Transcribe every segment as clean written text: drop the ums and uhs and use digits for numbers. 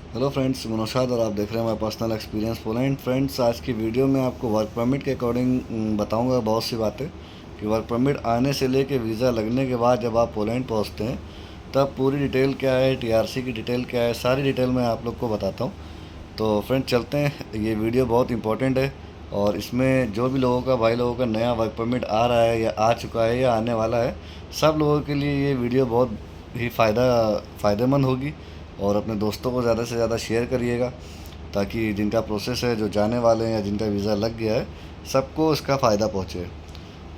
Hello friends, मनोशाद और आप देख रहे हैं हमारा पर्सनल एक्सपीरियंस पोलैंड। फ्रेंड्स, आज की वीडियो में आपको वर्क परमिट के अकॉर्डिंग बताऊंगा बहुत सी बातें कि वर्क परमिट आने से लेके वीज़ा लगने के बाद जब आप पोलैंड पहुंचते हैं तब पूरी डिटेल क्या है, टीआरसी की डिटेल क्या है, सारी डिटेल मैं आप लोग को बताता हूं। तो फ्रेंड्स चलते हैं, ये वीडियो बहुत इंपॉर्टेंट है और इसमें जो भी लोगों का, भाई लोगों का नया वर्क परमिट आ रहा है या आ चुका है या आने वाला है, सब लोगों के लिए ये वीडियो बहुत ही फ़ायदेमंद होगी। और अपने दोस्तों को ज़्यादा से ज़्यादा शेयर करिएगा ताकि जिनका प्रोसेस है, जो जाने वाले हैं या जिनका वीज़ा लग गया है, सबको इसका फ़ायदा पहुँचे।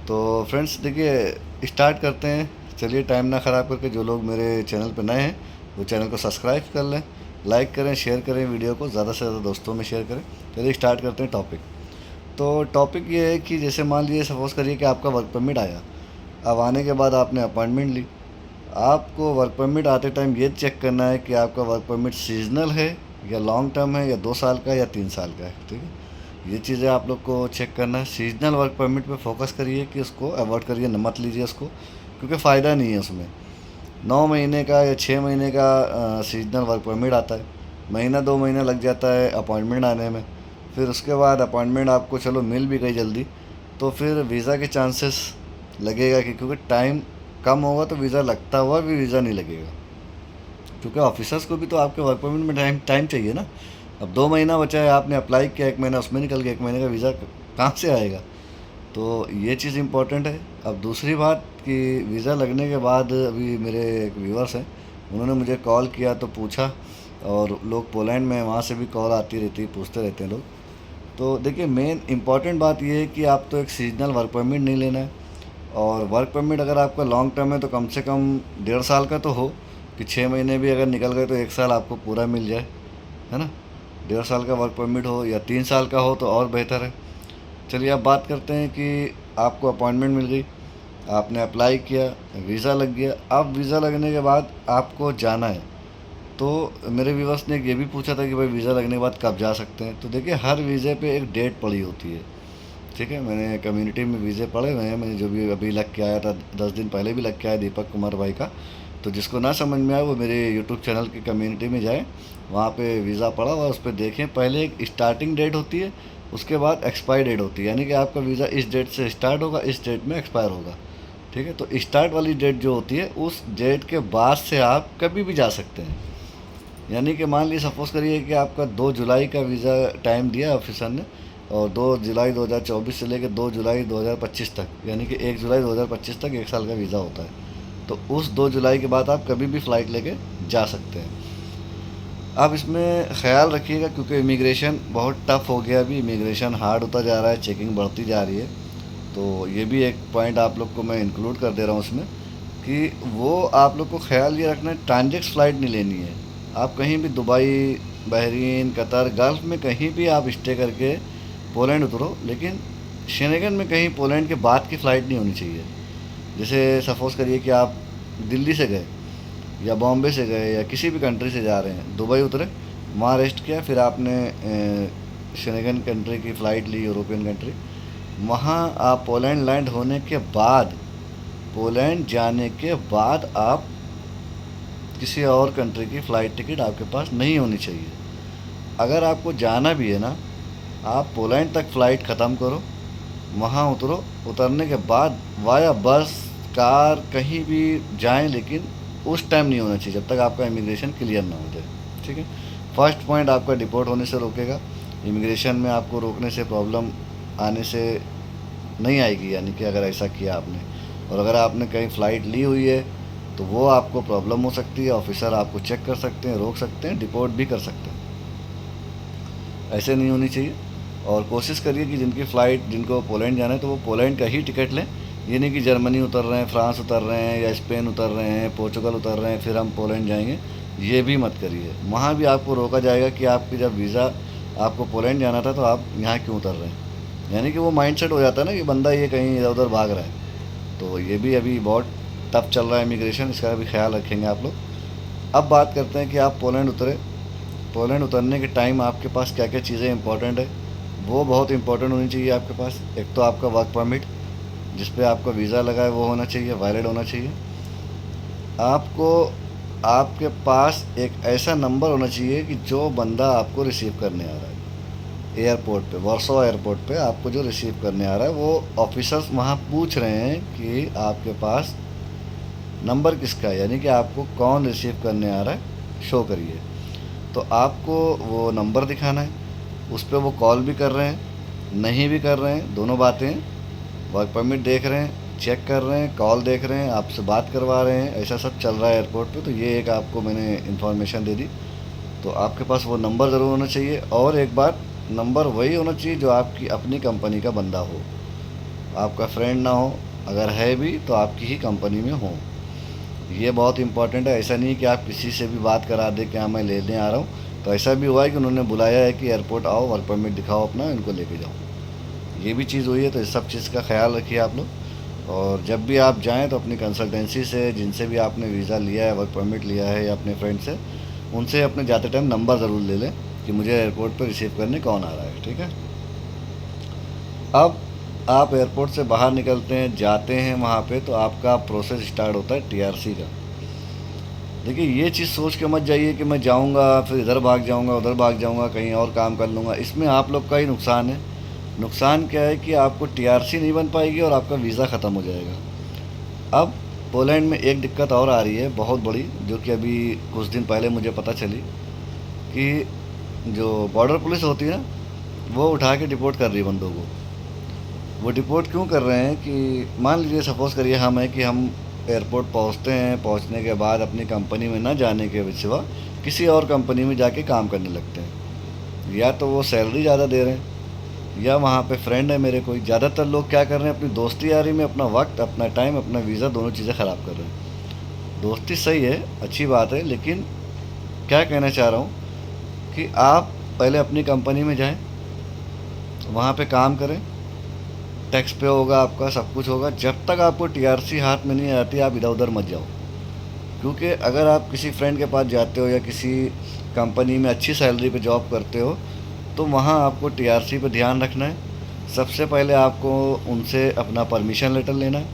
तो फ्रेंड्स देखिए, स्टार्ट करते हैं। चलिए टाइम ना ख़राब करके, जो लोग मेरे चैनल पर नए हैं वो चैनल को सब्सक्राइब कर लें, लाइक करें, शेयर करें, वीडियो को ज़्यादा से ज़्यादा दोस्तों में शेयर करें। चलिए स्टार्ट करते हैं टॉपिक। तो टॉपिक ये है कि जैसे मान लीजिए, सपोज़ करिए कि आपका वर्क परमिट आया। अब आने के बाद आपने अपॉइंटमेंट ली। आपको वर्क परमिट आते टाइम ये चेक करना है कि आपका वर्क परमिट सीजनल है या लॉन्ग टर्म है या 2 साल का या 3 साल का है। ठीक है, ये चीज़ें आप लोग को चेक करना है। सीजनल वर्क परमिट पे फोकस करिए कि उसको अवॉइड करिए, मत लीजिए उसको, क्योंकि फ़ायदा नहीं है उसमें। 9 महीने का या 6 महीने का सीजनल वर्क परमिट आता है, महीना 2 महीना लग जाता है अपॉइंटमेंट आने में। फिर उसके बाद अपॉइंटमेंट आपको चलो मिल भी गई जल्दी, तो फिर वीज़ा के चांसेस लगेगा कि, क्योंकि टाइम कम होगा तो वीज़ा लगता हुआ भी वीज़ा नहीं लगेगा, क्योंकि ऑफिसर्स को भी तो आपके वर्क परमिट में टाइम टाइम चाहिए ना। अब 2 महीना बचा है, आपने अप्लाई किया, 1 महीना उसमें निकल गया, 1 महीने का वीज़ा कहाँ से आएगा। तो ये चीज़ इम्पोर्टेंट है। अब दूसरी बात कि वीज़ा लगने के बाद, अभी मेरे एक व्यूअर्स हैं, उन्होंने मुझे कॉल किया तो पूछा, और लोग पोलैंड में, वहाँ से भी कॉल आती रहती है, पूछते रहते हैं लोग। तो देखिए, मेन इंपॉर्टेंट बात ये है कि आप तो एक सीजनल वर्क परमिट नहीं लेना है। और वर्क परमिट अगर आपका लॉन्ग टर्म है तो कम से कम 1.5 साल का तो हो, कि 6 महीने भी अगर निकल गए तो 1 साल आपको पूरा मिल जाए, है ना। 1.5 साल का वर्क परमिट हो या 3 साल का हो तो और बेहतर है। चलिए अब बात करते हैं कि आपको अपॉइंटमेंट मिल गई, आपने अप्लाई किया, वीज़ा लग गया। अब वीज़ा लगने के बाद आपको जाना है। तो मेरे व्यूवर्स ने ये भी पूछा था कि भाई वीज़ा लगने के बाद कब जा सकते हैं। तो देखिए, हर वीज़े पे एक डेट पड़ी होती है। ठीक है, मैंने कम्युनिटी में वीज़े पढ़े हुए हैं, मैंने जो भी अभी लग के आया था, 10 दिन पहले भी लग के आया दीपक कुमार भाई का। तो जिसको ना समझ में आए वो मेरे यूट्यूब चैनल की कम्युनिटी में जाए, वहाँ पे वीज़ा पड़ा हुआ, उस पर देखें। पहले एक स्टार्टिंग डेट होती है, उसके बाद एक्सपायर डेट होती है, यानी कि आपका वीज़ा इस डेट से स्टार्ट होगा, इस डेट में एक्सपायर होगा। ठीक है, तो स्टार्ट वाली डेट जो होती है, उस डेट के बाद से आप कभी भी जा सकते हैं। यानी कि मान लीजिए, सपोज़ करिए कि आपका 2 जुलाई का वीज़ा टाइम दिया ऑफिसर ने, और 2 जुलाई 2024 से लेकर 2 जुलाई 2025 तक, यानी कि 1 जुलाई 2025 तक 1 साल का वीज़ा होता है। तो उस 2 जुलाई के बाद आप कभी भी फ़्लाइट लेके जा सकते हैं। आप इसमें ख़्याल रखिएगा, क्योंकि इमिग्रेशन बहुत टफ़ हो गया, अभी इमिग्रेशन हार्ड होता जा रहा है, चेकिंग बढ़ती जा रही है। तो ये भी एक पॉइंट आप लोग को मैं इंक्लूड कर दे रहा हूँ उसमें, कि वो आप लोग को ख्याल ये रखना है, ट्रांजिट फ़्लाइट नहीं लेनी है। आप कहीं भी दुबई, बहरीन, कतर, गल्फ़ में कहीं भी आप स्टे करके पोलैंड उतरो, लेकिन शेंगेन में कहीं पोलैंड के बाद की फ़्लाइट नहीं होनी चाहिए। जैसे सपोज़ करिए कि आप दिल्ली से गए या बॉम्बे से गए या किसी भी कंट्री से जा रहे हैं, दुबई उतरे, वहाँ रेस्ट किया, फिर आपने शेंगेन कंट्री की फ़्लाइट ली, यूरोपियन कंट्री। वहाँ आप पोलैंड लैंड होने के बाद, पोलैंड जाने के बाद आप किसी और कंट्री की फ़्लाइट टिकट आपके पास नहीं होनी चाहिए। अगर आपको जाना भी है ना, आप पोलैंड तक फ़्लाइट ख़त्म करो, वहाँ उतरो, उतरने के बाद वाया बस, कार, कहीं भी जाएं, लेकिन उस टाइम नहीं होना चाहिए जब तक आपका इमिग्रेशन क्लियर ना हो जाए। ठीक है, फर्स्ट पॉइंट आपका डिपोर्ट होने से रोकेगा। इमिग्रेशन में आपको रोकने से, प्रॉब्लम आने से नहीं आएगी, यानी कि अगर ऐसा किया आपने। और अगर आपने कहीं फ़्लाइट ली हुई है तो वो आपको प्रॉब्लम हो सकती है, ऑफिसर आपको चेक कर सकते हैं, रोक सकते हैं, डिपोर्ट भी कर सकते हैं। ऐसे नहीं होनी चाहिए। और कोशिश करिए कि जिनकी फ़्लाइट, जिनको पोलैंड जाना है तो वो पोलैंड का ही टिकट लें। ये नहीं कि जर्मनी उतर रहे हैं, फ्रांस उतर रहे हैं या स्पेन उतर रहे हैं, पोर्चुगल उतर रहे हैं, फिर हम पोलैंड जाएंगे। ये भी मत करिए, वहाँ भी आपको रोका जाएगा कि आपकी जब वीज़ा, आपको पोलैंड जाना था तो आप यहाँ क्यों उतर रहे हैं। यानी कि वो माइंडसेट हो जाता है ना कि बंदा ये कहीं इधर उधर भाग रहा है। तो ये भी अभी बहुत टफ चल रहा है इमिग्रेशन, इसका भी ख्याल रखेंगे आप लोग। अब बात करते हैं कि आप पोलैंड उतरे। पोलैंड उतरने के टाइम आपके पास क्या क्या चीज़ें इंपॉर्टेंट है, वो बहुत इंपॉर्टेंट होनी चाहिए आपके पास। एक तो आपका वर्क परमिट, जिस पे आपका वीज़ा लगा है, वो होना चाहिए, वैलिड होना चाहिए। आपको आपके पास एक ऐसा नंबर होना चाहिए कि जो बंदा आपको रिसीव करने आ रहा है एयरपोर्ट पे, वार्सो एयरपोर्ट पे आपको जो रिसीव करने आ रहा है, वो ऑफिसर्स वहाँ पूछ रहे हैं कि आपके पास नंबर किसका है, यानी कि आपको कौन रिसीव करने आ रहा है, शो करिए। तो आपको वो नंबर दिखाना है, उस पर वो कॉल भी कर रहे हैं, नहीं भी कर रहे हैं, दोनों बातें हैं। वर्क परमिट देख रहे हैं, चेक कर रहे हैं, कॉल देख रहे हैं, आपसे बात करवा रहे हैं, ऐसा सब चल रहा है एयरपोर्ट पे। तो ये एक आपको मैंने इन्फॉर्मेशन दे दी। तो आपके पास वो नंबर ज़रूर होना चाहिए, और एक बात, नंबर वही होना चाहिए जो आपकी अपनी कंपनी का बंदा हो, आपका फ्रेंड ना हो, अगर है भी तो आपकी ही कंपनी में हो। ये बहुत इंपॉर्टेंट है। ऐसा नहीं कि आप किसी से भी बात करा दें कि हाँ मैं लेने आ रहा हूँ। तो ऐसा भी हुआ है कि उन्होंने बुलाया है कि एयरपोर्ट आओ, वर्क परमिट दिखाओ अपना, इनको लेके जाओ। ये भी चीज़ हुई है। तो इस सब चीज़ का ख्याल रखिए आप लोग। और जब भी आप जाएँ तो अपनी कंसल्टेंसी से, जिनसे भी आपने वीज़ा लिया है, वर्क परमिट लिया है, या अपने फ्रेंड से, उनसे अपने जाते टाइम नंबर ज़रूर ले लें कि मुझे एयरपोर्ट पर रिसीव करने कौन आ रहा है। ठीक है। अब आप एयरपोर्ट से बाहर निकलते हैं, जाते हैं वहाँ पे, तो आपका प्रोसेस स्टार्ट होता है टीआरसी का। देखिए, ये चीज़ सोच के मत जाइए कि मैं जाऊँगा फिर इधर भाग जाऊँगा, उधर भाग जाऊँगा, कहीं और काम कर लूँगा। इसमें आप लोग का ही नुकसान है। नुकसान क्या है कि आपको टीआरसी नहीं बन पाएगी और आपका वीज़ा ख़त्म हो जाएगा। अब पोलैंड में एक दिक्कत और आ रही है बहुत बड़ी, जो कि अभी कुछ दिन पहले मुझे पता चली, कि जो बॉर्डर पुलिस होती है ना, वो उठा के डिपोर्ट कर रही है बंदों को। वो डिपोर्ट क्यों कर रहे हैं कि मान लीजिए, सपोज़ करिए हम है कि हम एयरपोर्ट पहुंचते हैं, पहुंचने के बाद अपनी कंपनी में ना जाने के सिवा किसी और कंपनी में जाके काम करने लगते हैं। या तो वो सैलरी ज़्यादा दे रहे हैं, या वहाँ पे फ्रेंड है मेरे कोई। ज़्यादातर लोग क्या कर रहे हैं, अपनी दोस्ती यारी में अपना वक्त, अपना टाइम, अपना वीज़ा, दोनों चीज़ें ख़राब कर रहे हैं। दोस्ती सही है, अच्छी बात है, लेकिन क्या कहना चाह रहा हूँ कि आप पहले अपनी कंपनी में जाएँ, वहाँ पे काम करें, टैक्स पे होगा आपका, सब कुछ होगा। जब तक आपको टीआरसी हाथ में नहीं आती, आप इधर उधर मत जाओ। क्योंकि अगर आप किसी फ्रेंड के पास जाते हो या किसी कंपनी में अच्छी सैलरी पे जॉब करते हो, तो वहाँ आपको टीआरसी पे ध्यान रखना है। सबसे पहले आपको उनसे अपना परमिशन लेटर लेना है।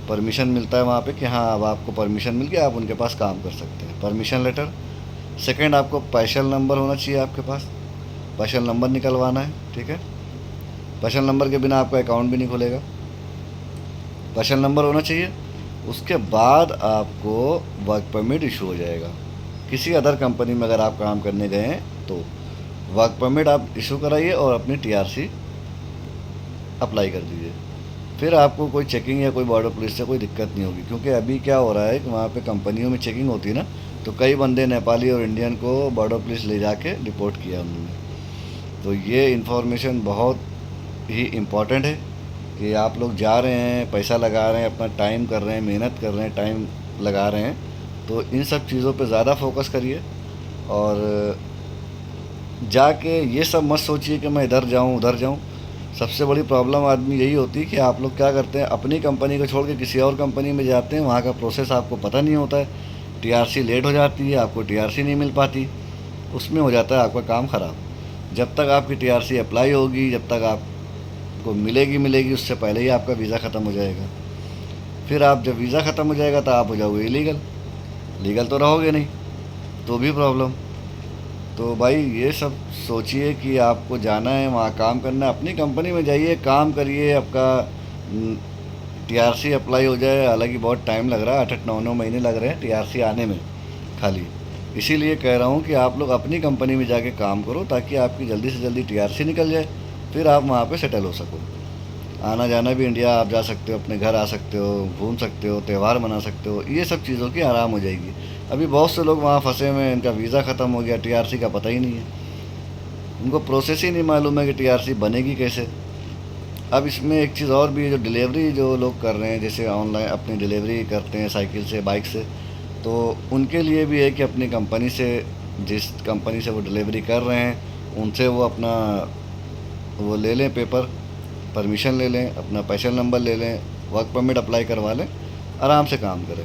परमिशन मिलता है वहाँ पे कि हाँ, अब आपको परमिशन मिल गया, आप उनके पास काम कर सकते हैं, परमिशन लेटर। सेकंड, आपको पैशल नंबर होना चाहिए आपके पास, पैशल नंबर निकलवाना है। ठीक है। पैशल नंबर के बिना आपका अकाउंट भी नहीं खुलेगा, पैशल नंबर होना चाहिए। उसके बाद आपको वर्क परमिट इशू हो जाएगा। किसी अदर कंपनी में अगर आप काम करने गए हैं तो वर्क परमिट आप इशू कराइए और अपनी टीआरसी अप्लाई कर दीजिए। फिर आपको कोई चेकिंग या कोई बॉर्डर पुलिस से कोई दिक्कत नहीं होगी। क्योंकि अभी क्या हो रहा है कि वहाँ पे कंपनियों में चेकिंग होती है ना, तो कई बंदे नेपाली और इंडियन को बॉर्डर पुलिस ले जाके रिपोर्ट किया उन्होंने। तो ये इन्फॉर्मेशन बहुत ही इम्पॉर्टेंट है कि आप लोग जा रहे हैं, पैसा लगा रहे हैं, अपना टाइम कर रहे हैं, मेहनत कर रहे हैं, टाइम लगा रहे हैं, तो इन सब चीज़ों पे ज़्यादा फोकस करिए। और जाके ये सब मत सोचिए कि मैं इधर जाऊं उधर जाऊं। सबसे बड़ी प्रॉब्लम आदमी यही होती है कि आप लोग क्या करते हैं, अपनी कंपनी को छोड़ के किसी और कंपनी में जाते हैं, वहाँ का प्रोसेस आपको पता नहीं होता है, टीआरसी लेट हो जाती है, आपको टीआरसी नहीं मिल पाती, उसमें हो जाता है आपका काम ख़राब। जब तक आपकी टीआरसी अप्लाई होगी, जब तक आपको मिलेगी, उससे पहले ही आपका वीज़ा ख़त्म हो जाएगा। फिर आप जब वीज़ा ख़त्म हो जाएगा तो आप हो जाओगे इलीगल। लीगल तो रहोगे नहीं, तो भी प्रॉब्लम। तो भाई ये सब सोचिए कि आपको जाना है, वहाँ काम करना है, अपनी कंपनी में जाइए, काम करिए, आपका टीआरसी अप्लाई हो जाए। हालांकि बहुत टाइम लग रहा है, 8-9 महीने लग रहे हैं टीआरसी आने में खाली। इसीलिए कह रहा हूँ कि आप लोग अपनी कंपनी में जाके काम करो, ताकि आपकी जल्दी से जल्दी टीआरसी निकल जाए, फिर आप वहाँ पे सेटल हो सको। आना जाना भी इंडिया आप जा सकते हो, अपने घर आ सकते हो, घूम सकते हो, त्यौहार मना सकते हो, ये सब चीज़ों की आराम हो जाएगी। अभी बहुत से लोग वहाँ फंसे हुए हैं, इनका वीज़ा ख़त्म हो गया, टीआरसी का पता ही नहीं है, उनको प्रोसेस ही नहीं मालूम है कि टीआरसी बनेगी कैसे। अब इसमें एक चीज़ और भी है, जो डिलीवरी जो लोग कर रहे हैं, जैसे ऑनलाइन अपनी डिलीवरी करते हैं साइकिल से, बाइक से, तो उनके लिए भी है कि अपनी कंपनी से, जिस कंपनी से वो डिलीवरी कर रहे हैं, उनसे वो अपना वो ले लें पेपर, परमिशन ले लें, अपना पैशल नंबर ले लें, वर्क परमिट अप्लाई करवा लें, आराम से काम करें।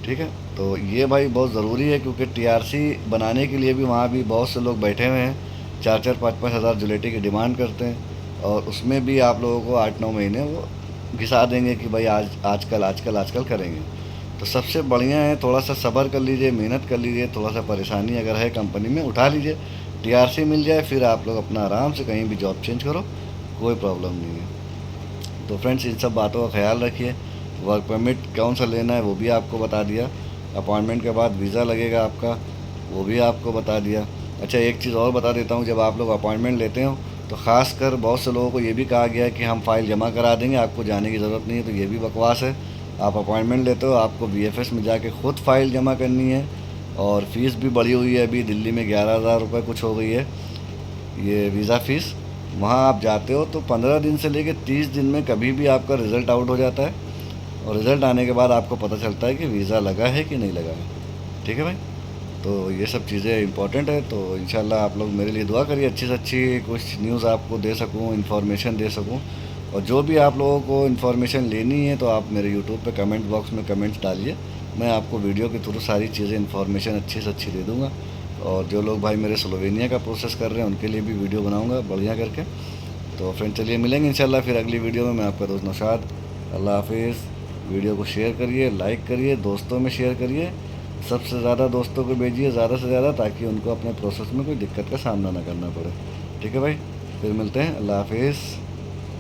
ठीक है। तो ये भाई बहुत ज़रूरी है, क्योंकि टीआरसी बनाने के लिए भी वहाँ भी बहुत से लोग बैठे हुए हैं, 4-4 5-5 हज़ार जुलेटी की डिमांड करते हैं, और उसमें भी आप लोगों को 8-9 महीने वो घिसा देंगे कि भाई आजकल करेंगे। तो सबसे बढ़िया है थोड़ा सा सब्र कर लीजिए, मेहनत कर लीजिए, थोड़ा सा परेशानी अगर है कंपनी में उठा लीजिए, टीआरसी मिल जाए, फिर आप लोग अपना आराम से कहीं भी जॉब चेंज करो, कोई प्रॉब्लम नहीं है। तो फ्रेंड्स इन सब बातों का ख्याल रखिए। वर्क परमिट कौन सा लेना है वो भी आपको बता दिया, अपॉइंटमेंट के बाद वीज़ा लगेगा आपका वो भी आपको बता दिया। अच्छा एक चीज़ और बता देता हूँ, जब आप लोग अपॉइंटमेंट लेते हो तो ख़ासकर बहुत से लोगों को ये भी कहा गया है कि हम फ़ाइल जमा करा देंगे, आपको जाने की ज़रूरत नहीं है, तो ये भी बकवास है। आप अपॉइंटमेंट लेते हो, आपको वीएफएस में जाके ख़ुद फ़ाइल जमा करनी है, और फ़ीस भी बढ़ी हुई है, अभी दिल्ली में 11,000 रुपये कुछ हो गई है ये वीज़ा फ़ीस। वहाँ आप जाते हो तो 15 दिन से लेकर 30 दिन में कभी भी आपका रिज़ल्ट आउट हो जाता है, और रिज़ल्ट आने के बाद आपको पता चलता है कि वीज़ा लगा है कि नहीं लगा है। ठीक है भाई, तो ये सब चीज़ें इंपॉर्टेंट है। तो इंशाल्लाह आप लोग मेरे लिए दुआ करिए, अच्छी से अच्छी कुछ न्यूज़ आपको दे सकूँ, इन्फॉर्मेशन दे सकूँ। और जो भी आप लोगों को इन्फॉर्मेशन लेनी है तो आप मेरे यूट्यूब पे कमेंट बॉक्स में कमेंट्स डालिए, मैं आपको वीडियो के थ्रू सारी चीज़ें इन्फॉर्मेशन अच्छी से अच्छी दे दूँगा। और जो लोग भाई मेरे स्लोवेनिया का प्रोसेस कर रहे हैं उनके लिए भी वीडियो बनाऊँगा बढ़िया करके। तो फ्रेंड चलिए मिलेंगे इंशाल्लाह फिर अगली वीडियो में। मैं आपका दोस्त नौशाद, अल्लाह हाफिज़। वीडियो को शेयर करिए, लाइक करिए, दोस्तों में शेयर करिए, सबसे ज़्यादा दोस्तों को भेजिए ज़्यादा से ज़्यादा, ताकि उनको अपने प्रोसेस में कोई दिक्कत का सामना ना करना पड़े। ठीक है भाई, फिर मिलते हैं, अल्लाह हाफिज़।